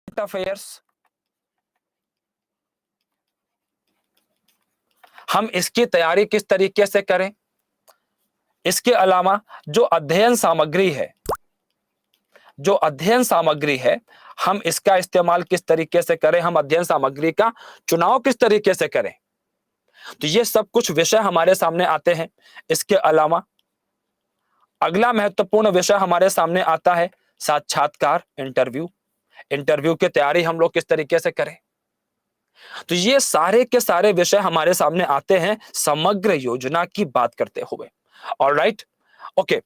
Affairs, हम इसकी तैयारी किस तरीके से करें, इसके अलावा जो अध्ययन सामग्री है, जो अध्ययन सामग्री है हम इसका इस्तेमाल किस तरीके से करें, हम अध्ययन सामग्री का चुनाव किस तरीके से करें, तो ये सब कुछ विषय हमारे सामने आते हैं। इसके अलावा अगला महत्वपूर्ण विषय हमारे सामने आता है साक्षात्कार, इंटरव्यू। इंटरव्यू की तैयारी हम लोग किस तरीके से करें, तो ये सारे के सारे विषय हमारे सामने आते हैं समग्र योजना की बात करते हुए। ऑलराइट, ओके,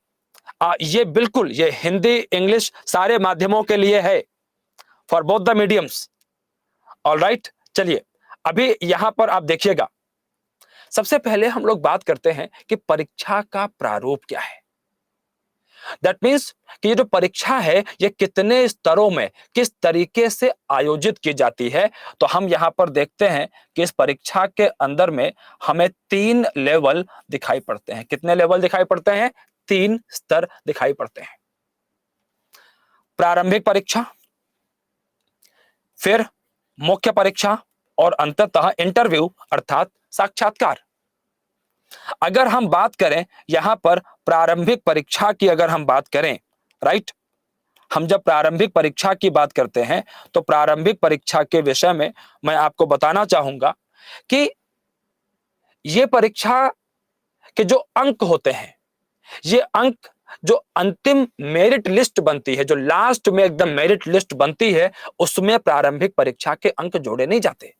ये बिल्कुल ये हिंदी इंग्लिश सारे माध्यमों के लिए है, for both the mediums. Alright, चलिए अभी यहां पर आप देखिएगा, सबसे पहले हम लोग बात करते हैं कि परीक्षा का प्रारूप क्या है। दैट मीन्स कि ये जो परीक्षा है ये कितने स्तरों में किस तरीके से आयोजित की जाती है। तो हम यहां पर देखते हैं कि इस परीक्षा के अंदर में हमें 3 लेवल दिखाई पड़ते हैं। कितने लेवल दिखाई पड़ते हैं? 3 स्तर दिखाई पड़ते हैं। प्रारंभिक परीक्षा, फिर मुख्य परीक्षा और अंततः इंटरव्यू अर्थात साक्षात्कार। अगर हम बात करें यहां पर प्रारंभिक परीक्षा की, अगर हम बात करें, राइट, हम जब प्रारंभिक परीक्षा की बात करते हैं तो प्रारंभिक परीक्षा के विषय में मैं आपको बताना चाहूंगा कि ये परीक्षा के जो अंक होते हैं, ये अंक जो अंतिम मेरिट लिस्ट बनती है, जो लास्ट में एकदम मेरिट लिस्ट बनती है, उसमें प्रारंभिक परीक्षा के अंक जोड़े नहीं जाते।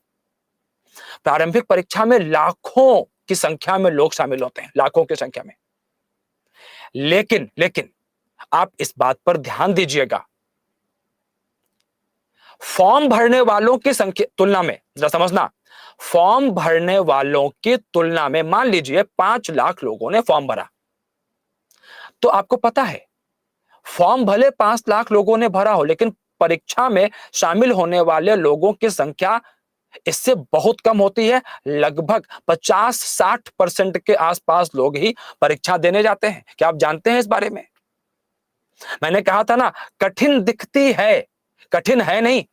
प्रारंभिक परीक्षा में लाखों की संख्या में लोग शामिल होते हैं, लाखों की संख्या में। लेकिन लेकिन आप इस बात पर ध्यान दीजिएगा, फॉर्म भरने वालों की संख्या तुलना में, जरा समझना, फॉर्म भरने वालों की तुलना में मान लीजिए 5 लाख लोगों ने फॉर्म भरा, तो आपको पता है फॉर्म भले 5 लाख लोगों ने भरा हो, लेकिन परीक्षा में शामिल होने वाले लोगों की संख्या इससे बहुत कम होती है। लगभग 50-60% के आसपास लोग ही परीक्षा देने जाते हैं। क्या आप जानते हैं इस बारे में? मैंने कहा था ना, कठिन दिखती है, कठिन है नहीं।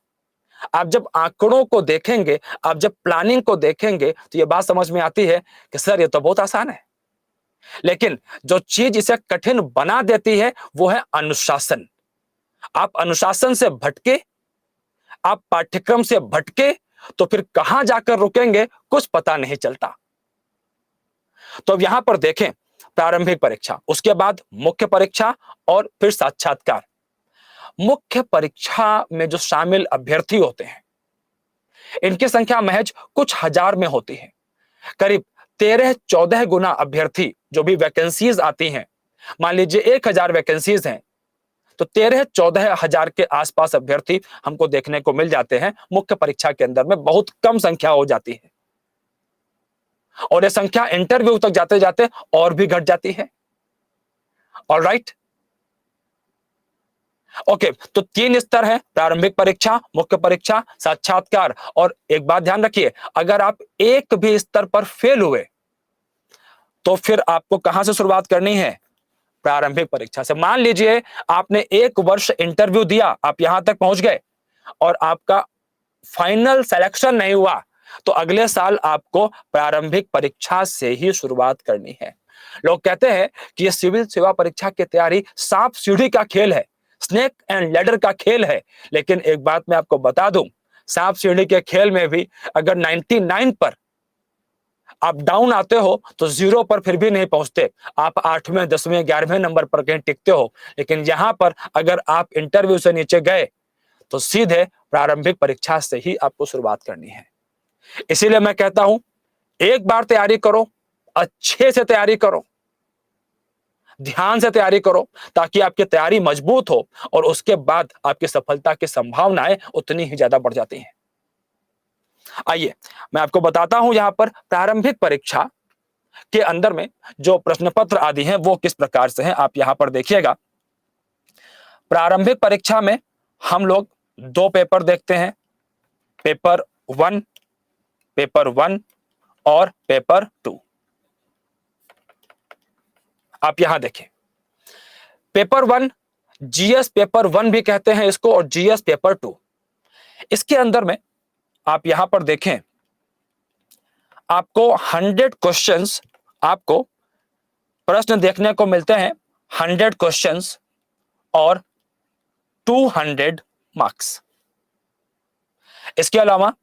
आप जब आंकड़ों को देखेंगे, आप जब प्लानिंग को देखेंगे तो यह बात समझ में आती है कि सर ये तो बहुत आसान है। लेकिन जो चीज इसे कठिन बना देती है वो है अनुशासन। आप अनुशासन से भटके, आप पाठ्यक्रम से भटके तो फिर कहां जाकर रुकेंगे कुछ पता नहीं चलता। तो अब यहां पर देखें, प्रारंभिक परीक्षा, उसके बाद मुख्य परीक्षा और फिर साक्षात्कार। मुख्य परीक्षा में जो शामिल अभ्यर्थी होते हैं इनकी संख्या महज कुछ हजार में होती है। करीब 13-14 गुना अभ्यर्थी, जो भी वैकेंसीज आती हैं, मान लीजिए 1000 वैकेंसीज हैं तो 13-14 हजार के आसपास अभ्यर्थी हमको देखने को मिल जाते हैं। मुख्य परीक्षा के अंदर में बहुत कम संख्या हो जाती है और यह संख्या इंटरव्यू तक जाते जाते और भी घट जाती है। ऑलराइट, ओके, तो 3 स्तर है, प्रारंभिक परीक्षा, मुख्य परीक्षा, साक्षात्कार। और एक बात ध्यान रखिए, अगर आप एक भी स्तर पर फेल हुए तो फिर आपको कहां से शुरुआत करनी है? प्रारंभिक परीक्षा से। मान लीजिए आपने 1 वर्ष इंटरव्यू दिया, आप यहां तक पहुंच गए और आपका फाइनल सिलेक्शन नहीं हुआ, तो अगले साल आपको प्रारंभिक परीक्षा से ही शुरुआत करनी है। लोग कहते हैं कि यह सिविल सेवा परीक्षा की तैयारी सांप सीढ़ी का खेल है, स्नेक एंड लैडर का खेल है। लेकिन एक बात मैं आपको बता दूं, सांप सीढ़ी के खेल में भी अगर 99 पर आप डाउन आते हो तो 0 पर फिर भी नहीं पहुंचते, आप 8वें 10वें 11वें नंबर पर कहीं टिकते हो। लेकिन यहां पर अगर आप इंटरव्यू से नीचे गए तो सीधे प्रारंभिक परीक्षा से ही आपको शुरुआत करनी है। इसीलिए मैं कहता हूं, एक बार तैयारी करो, अच्छे से तैयारी करो, ध्यान से तैयारी करो, ताकि आपकी तैयारी मजबूत हो और उसके बाद आपकी सफलता की संभावनाएं उतनी ही ज्यादा बढ़ जाती हैं। आइए मैं आपको बताता हूं यहां पर प्रारंभिक परीक्षा के अंदर में जो प्रश्न पत्र आदि हैं वो किस प्रकार से हैं। आप यहां पर देखिएगा, प्रारंभिक परीक्षा में हम लोग 2 पेपर देखते हैं, पेपर 1, पेपर 1 और पेपर 2। आप यहां देखें, पेपर 1 जीएस पेपर 1 भी कहते हैं इसको और जीएस पेपर 2। इसके अंदर में आप यहां पर देखें, आपको 100 क्वेश्चंस, आपको प्रश्न देखने को मिलते हैं 100 क्वेश्चंस और 200 मार्क्स। इसके अलावा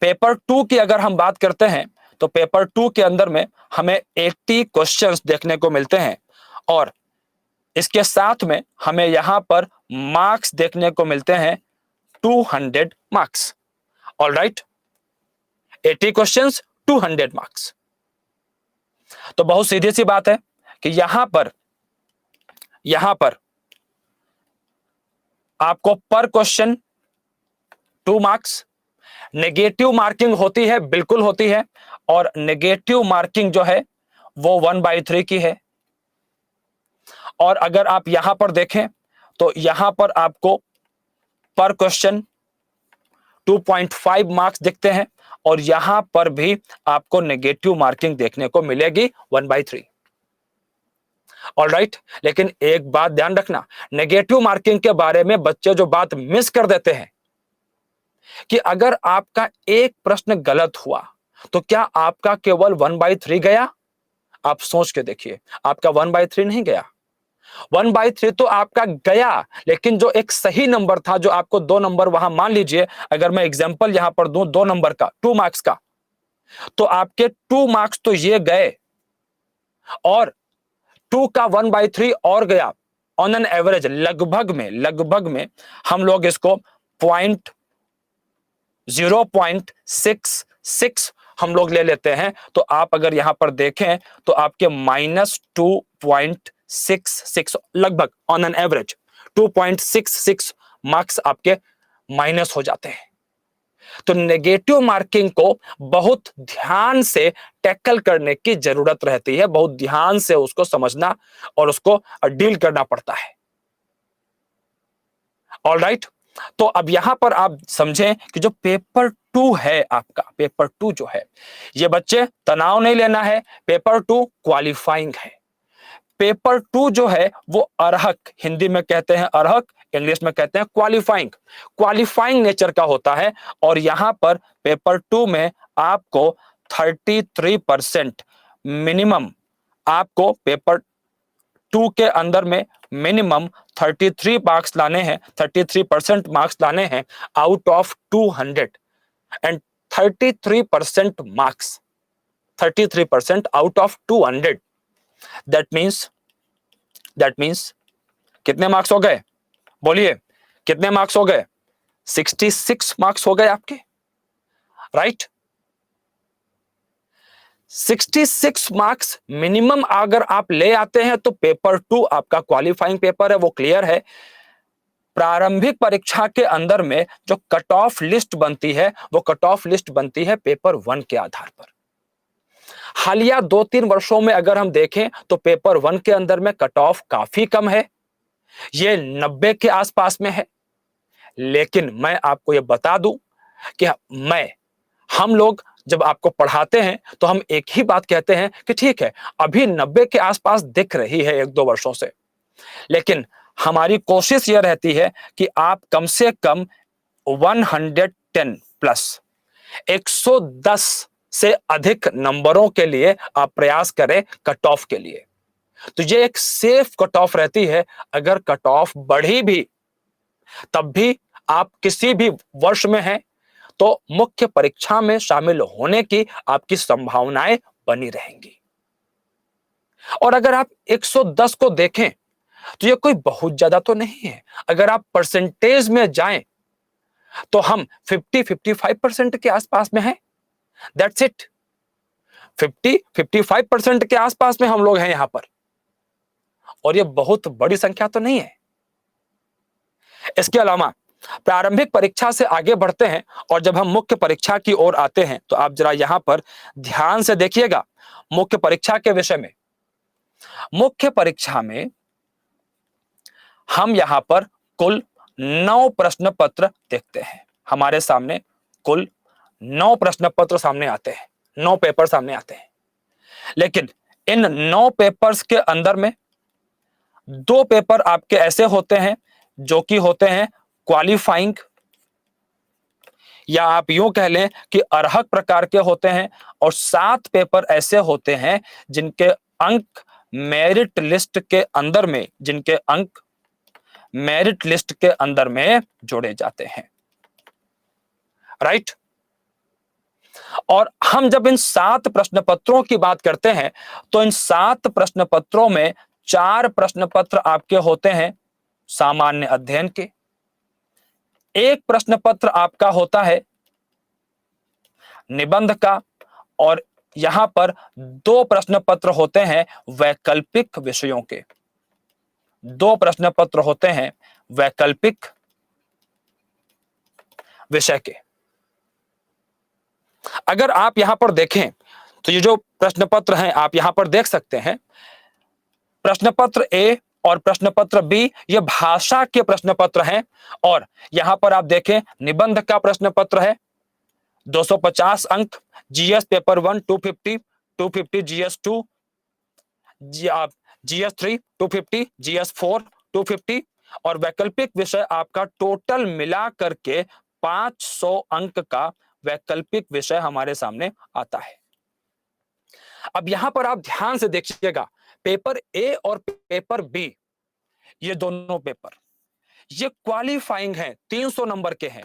पेपर 2 की अगर हम बात करते हैं तो पेपर 2 के अंदर में हमें 80 क्वेश्चंस देखने को मिलते हैं और इसके साथ में हमें यहां पर मार्क्स देखने को मिलते हैं 200 marks. All right, 80 questions, 200 marks. तो बहुत सीधी सी बात है कि यहां पर आपको पर क्वेश्चन 2 मार्क्स। नेगेटिव मार्किंग होती है, बिल्कुल होती है, और नेगेटिव मार्किंग जो है वो 1/3 की है। और अगर आप यहां पर देखें तो यहां पर आपको पर क्वेश्चन 2.5 मार्क्स दिखते हैं और यहां पर भी आपको नेगेटिव मार्किंग देखने को मिलेगी 1/3। ऑलराइट, लेकिन एक बात ध्यान रखना, नेगेटिव मार्किंग के बारे में बच्चे जो बात मिस कर देते हैं कि अगर आपका एक प्रश्न गलत हुआ तो क्या आपका केवल 1/3 गया? आप सोच के देखिए, आपका 1/3 नहीं गया। 1/3 तो आपका गया, लेकिन जो एक सही नंबर था, जो आपको 2 नंबर वहां, मान लीजिए अगर मैं एग्जांपल यहां पर दूं 2 नंबर का, 2 मार्क्स का, तो आपके 2 मार्क्स तो ये गए और 2 का 1/3 और गया। ऑन एन एवरेज लगभग में हम लोग इसको 0.66 हम लोग ले लेते हैं। तो आप अगर यहां पर देखें तो आपके -2.66 लगभग, ऑन एन एवरेज 2.66 मार्क्स आपके माइनस हो जाते हैं। तो नेगेटिव मार्किंग को बहुत ध्यान से टैकल करने की जरूरत रहती है, बहुत ध्यान से उसको समझना और उसको डील करना पड़ता है। ऑलराइट, तो अब यहां पर आप समझें कि जो पेपर 2 है, आपका पेपर 2 जो है, ये बच्चे तनाव नहीं लेना है। पेपर 2 क्वालिफाइंग है। पेपर 2 जो है वो अर्हक, हिंदी में कहते हैं अर्हक, इंग्लिश में कहते हैं क्वालिफाइंग, क्वालिफाइंग नेचर का होता है। और यहां पर पेपर 2 में आपको 33% मिनिमम, आपको पेपर 2 के अंदर में मिनिमम 33 मार्क्स लाने हैं, 33% मार्क्स लाने हैं out of 200। And 33% marks, 33% out of 200, that means कितने मार्क्स हो गए? बोलिए, कितने मार्क्स हो गए? 66 मार्क्स हो गए आपके, राइट? 66 मार्क्स मिनिमम अगर आप ले आते हैं तो पेपर 2 आपका क्वालिफाइंग पेपर है, वो क्लियर है। प्रारंभिक परीक्षा के अंदर में जो कट ऑफ लिस्ट बनती है, वो कट ऑफ लिस्ट बनती है पेपर 1 के आधार पर। हालिया 2-3 वर्षों में अगर हम देखें तो पेपर 1 के अंदर में कट ऑफ काफी कम है, ये 90 के आसपास में है। लेकिन मैं आपको ये बता दूं कि हम लोग जब आपको पढ़ाते हैं तो हम एक ही बात कहते हैं कि ठीक है, अभी 90 के आसपास दिख रही है 1-2 वर्षों से, लेकिन हमारी कोशिश यह रहती है कि आप कम से कम 110 प्लस, 110 से अधिक नंबरों के लिए आप प्रयास करें कट ऑफ के लिए। तो ये एक सेफ कट ऑफ रहती है। अगर कट ऑफ बढ़ी भी, तब भी आप किसी भी वर्ष में हैं तो मुख्य परीक्षा में शामिल होने की आपकी संभावनाएं बनी रहेंगी। और अगर आप 110 को देखें तो ये कोई बहुत ज्यादा तो नहीं है। अगर आप परसेंटेज में जाएं तो हम 50-55% के आसपास में हैं। दैट्स इट, 50-55% के आसपास में हम लोग हैं यहां पर, और ये बहुत बड़ी संख्या तो नहीं है। इसके अलावा प्रारंभिक परीक्षा से आगे बढ़ते हैं और जब हम मुख्य परीक्षा की ओर आते हैं तो आप जरा यहां पर ध्यान से देखिएगा मुख्य परीक्षा के विषय में। मुख्य परीक्षा में हम यहां पर कुल 9 प्रश्न पत्र देखते हैं। हमारे सामने कुल 9 प्रश्न पत्र सामने आते हैं, 9 पेपर सामने आते हैं। लेकिन इन 9 पेपर्स के अंदर में 2 पेपर आपके ऐसे होते हैं जो कि होते हैं क्वालिफाइंग, या आप यूं कह लें कि अर्हक प्रकार के होते हैं, और 7 पेपर ऐसे होते हैं जिनके अंक मेरिट लिस्ट के अंदर में जिनके अंक मेरिट लिस्ट के अंदर में जोड़े जाते हैं, राइट। और हम जब इन 7 प्रश्न पत्रों की बात करते हैं तो इन 7 प्रश्न पत्रों में 4 प्रश्न पत्र आपके होते हैं सामान्य अध्ययन के, एक प्रश्न पत्र आपका होता है निबंध का, और यहां पर 2 प्रश्न पत्र होते हैं वैकल्पिक विषयों के। 2 प्रश्न पत्र होते हैं वैकल्पिक विषय के। अगर आप यहां पर देखें तो ये जो प्रश्न पत्र हैं आप यहां पर देख सकते हैं, प्रश्न पत्र ए और प्रश्न पत्र बी ये भाषा के प्रश्न पत्र हैं, और यहां पर आप देखें निबंध का प्रश्न पत्र है 250 अंक, GS paper 1 250, 250 GS 2, GS 3 250, GS 4 250, और वैकल्पिक विषय आपका टोटल मिला करके 500 अंक का वैकल्पिक विषय हमारे सामने आता है। अब यहां पर आप ध्यान से देखिएगा, पेपर ए और पेपर बी ये दोनों पेपर ये क्वालिफाइंग हैं, 300 नंबर के हैं,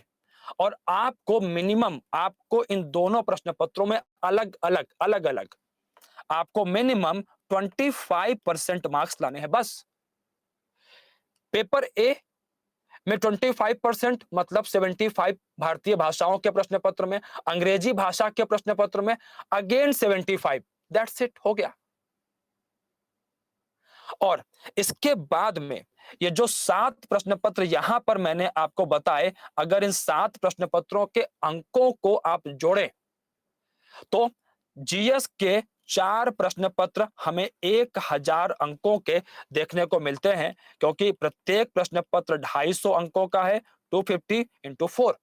और आपको मिनिमम आपको इन दोनों प्रश्न पत्रों में अलग अलग आपको मिनिमम 25% मार्क्स लाने हैं बस। पेपर ए में 25% मतलब 75 भारतीय भाषाओं के प्रश्न पत्र में, अंग्रेजी भाषा के प्रश्न पत्र में अगेन 75, दैट्स इट, हो गया। और इसके बाद में ये जो 7 प्रश्न पत्र यहां पर मैंने आपको बताए, अगर इन 7 प्रश्न पत्रों के अंकों को आप जोड़ें तो जीएस के 4 प्रश्न पत्र हमें 1000 अंकों के देखने को मिलते हैं, क्योंकि प्रत्येक प्रश्न पत्र 250 अंकों का है, 250 इंटू 4।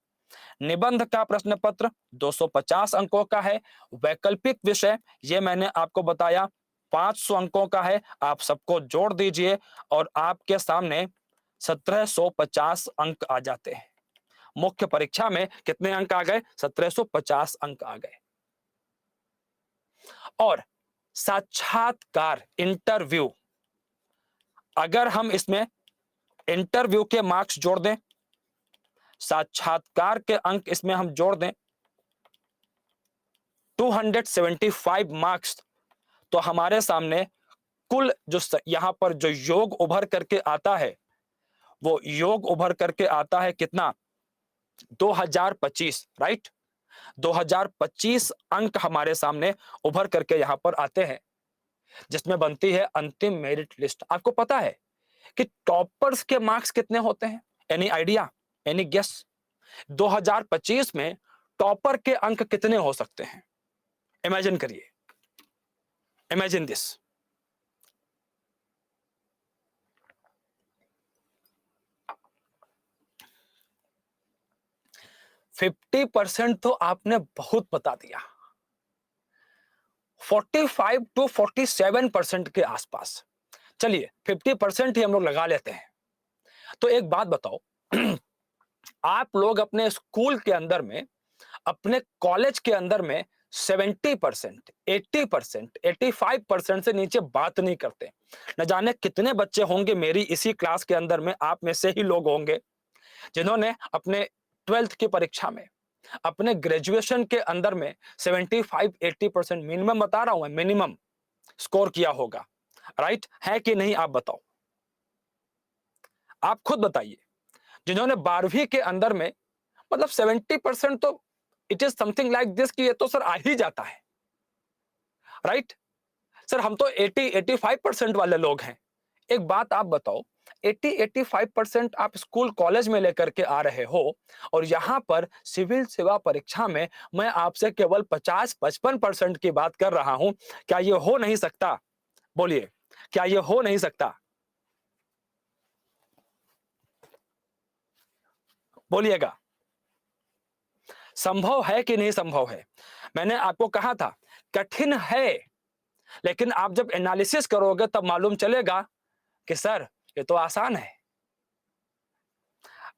निबंध का प्रश्न पत्र 250 अंकों का है, वैकल्पिक विषय ये मैंने आपको बताया 500 अंकों का है, आप सबको जोड़ दीजिए और आपके सामने 1750 अंक आ जाते हैं। मुख्य परीक्षा में कितने अंक आ गए? 1750 अंक आ गए। और साक्षात्कार इंटरव्यू, अगर हम इसमें इंटरव्यू के मार्क्स जोड़ दें, साक्षात्कार के अंक इसमें हम जोड़ दें 275 मार्क्स, तो हमारे सामने कुल जो यहां पर जो योग उभर करके आता है वो योग उभर करके आता है कितना? 2025, राइट। 2025 अंक हमारे सामने उभर करके यहां पर आते हैं, जिसमें बनती है अंतिम मेरिट लिस्ट। आपको पता है कि टॉपर्स के मार्क्स कितने होते हैं? Any idea, any guess? 2025 में टॉपर के अंक कितने हो सकते हैं? इमेजिन करिए, इमेजिन दिस। फिफ्टी 50% तो आपने बहुत बता दिया, 45 to 47% के आसपास। चलिए 50% ही हम लोग लगा लेते हैं। तो एक बात बताओ, आप लोग अपने स्कूल के अंदर में, अपने कॉलेज के अंदर में 70%, 80%, 85% से नीचे बात नहीं करते। न जाने कितने बच्चे होंगे मेरी इसी क्लास के अंदर में, आप में से ही लोग होंगे जिन्होंने अपने 12th की परीक्षा में, अपने ग्रेजुएशन के अंदर में 75-80% मिनिमम बता रहा हूं, मिनिमम स्कोर किया होगा, राइट? है कि नहीं आप बताओ, आप खुद बताइए। जिन्होंने 12वीं के अंदर में, मतलब 70% तो it is something like this कि ये तो सर आ ही जाता है, राइट? सर हम तो 80-85% वाले लोग हैं। एक बात आप बताओ, 80-85% आप स्कूल कॉलेज में लेकर के आ रहे हो, और यहां पर सिविल सेवा परीक्षा में मैं आपसे केवल 50-55% की बात कर रहा हूं। क्या ये हो नहीं सकता? बोलिए, क्या ये हो नहीं सकता? बोलिएगा, संभव है कि नहीं संभव है? मैंने आपको कहा था कठिन है, लेकिन आप जब एनालिसिस करोगे तब मालूम चलेगा कि सर ये तो आसान है,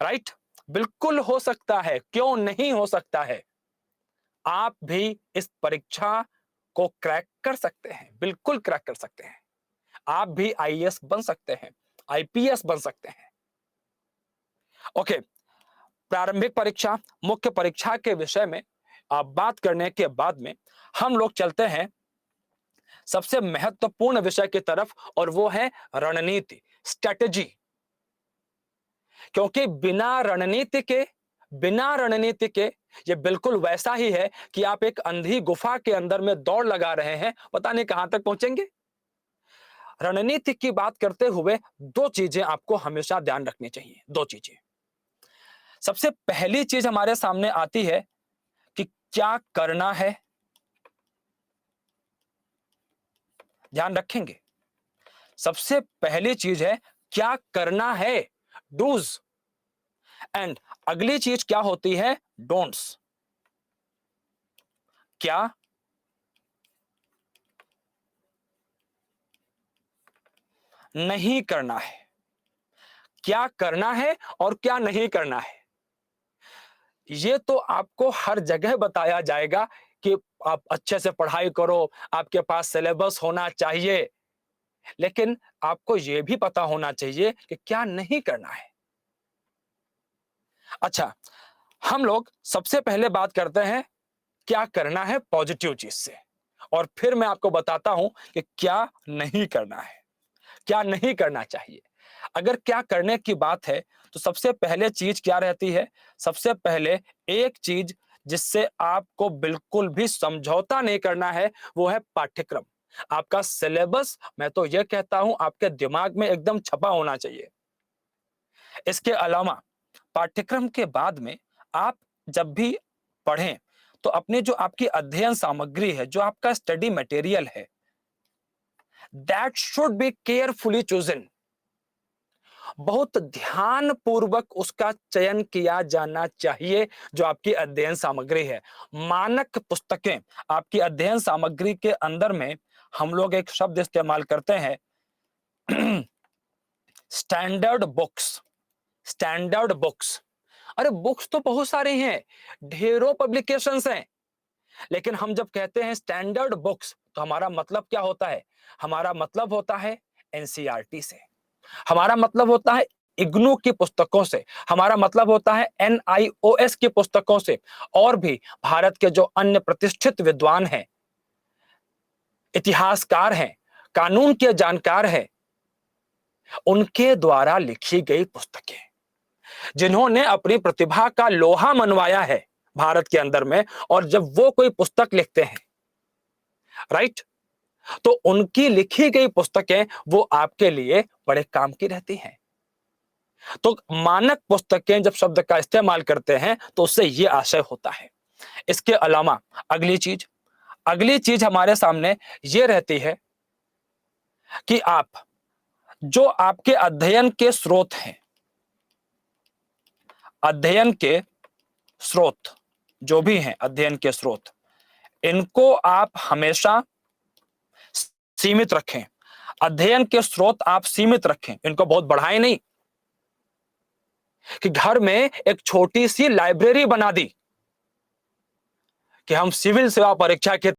राइट? बिल्कुल हो सकता है, क्यों नहीं हो सकता है। आप भी इस परीक्षा को क्रैक कर सकते हैं, बिल्कुल क्रैक कर सकते हैं। आप भी आईएएस बन सकते हैं, आईपीएस बन सकते हैं। ओके, प्रारंभिक परीक्षा, मुख्य परीक्षा के विषय में आप बात करने के बाद में हम लोग चलते हैं सबसे महत्वपूर्ण विषय की तरफ, और वो है रणनीति, स्ट्रेटेजी। क्योंकि बिना रणनीति के ये बिल्कुल वैसा ही है कि आप एक अंधी गुफा के अंदर में दौड़ लगा रहे हैं, पता नहीं कहां तक पहुंचेंगे। रणनीति की बात करते हुए दो चीजें आपको हमेशा ध्यान रखनी चाहिए, दो चीजें। सबसे पहली चीज हमारे सामने आती है कि क्या करना है, ध्यान रखेंगे। सबसे पहली चीज है क्या करना है, डूज, एंड अगली चीज क्या होती है, डोंट्स। क्या नहीं करना है, क्या करना है और क्या नहीं करना है। ये तो आपको हर जगह बताया जाएगा कि आप अच्छे से पढ़ाई करो, आपके पास सिलेबस होना चाहिए, लेकिन आपको यह भी पता होना चाहिए कि क्या नहीं करना है। अच्छा, हम लोग सबसे पहले बात करते हैं क्या करना है पॉजिटिव चीज से, और फिर मैं आपको बताता हूं कि क्या नहीं करना है, क्या नहीं करना चाहिए। अगर क्या करने की बात है तो सबसे पहले चीज क्या रहती है, सबसे पहले एक चीज जिससे आपको बिल्कुल भी समझौता नहीं करना है वो है पाठ्यक्रम। आपका सिलेबस, मैं तो यह कहता हूं आपके दिमाग में एकदम छपा होना चाहिए। इसके अलावा पाठ्यक्रम के बाद में आप जब भी पढ़ें तो अपनी जो आपकी अध्ययन सामग्री है, जो आपका स्टडी मटेरियल है, that should be carefully chosen. बहुत ध्यान पूर्वक उसका चयन किया जाना चाहिए। जो आपकी अध्ययन सामग्री है, मानक पुस्तकें, आपकी अध्ययन सामग्री के अंदर में हम लोग एक शब्द इस्तेमाल करते हैं स्टैंडर्ड बुक्स। स्टैंडर्ड बुक्स, अरे बुक्स तो बहुत सारे हैं, ढेरों पब्लिकेशंस हैं, लेकिन हम जब कहते हैं स्टैंडर्ड बुक्स तो हमारा मतलब क्या होता है, हमारा मतलब होता है एनसीईआरटी से, हमारा मतलब होता है इग्नू की पुस्तकों से, हमारा मतलब होता है एनआईओएस की पुस्तकों से, और भी भारत के जो अन्य प्रतिष्ठित विद्वान हैं, इतिहासकार हैं, कानून के जानकार हैं, उनके द्वारा लिखी गई पुस्तकें, जिन्होंने अपनी प्रतिभा का लोहा मनवाया है भारत के अंदर में, और जब वो कोई पुस्तक लिखते हैं, राइट, तो उनकी लिखी गई पुस्तकें वो आपके लिए बड़े काम की रहती हैं। तो मानक पुस्तकें जब शब्द का इस्तेमाल करते हैं तो उससे यह आशय होता है। इसके अलावा अगली चीज हमारे सामने यह रहती है कि आप जो आपके अध्ययन के स्रोत हैं, अध्ययन के स्रोत जो भी हैं, अध्ययन के स्रोत, इनको आप हमेशा सीमित रखें। अध्ययन के स्रोत आप सीमित रखें, इनको बहुत बढ़ाएं नहीं कि घर में एक छोटी सी लाइब्रेरी बना दी कि हम सिविल सेवा परीक्षा के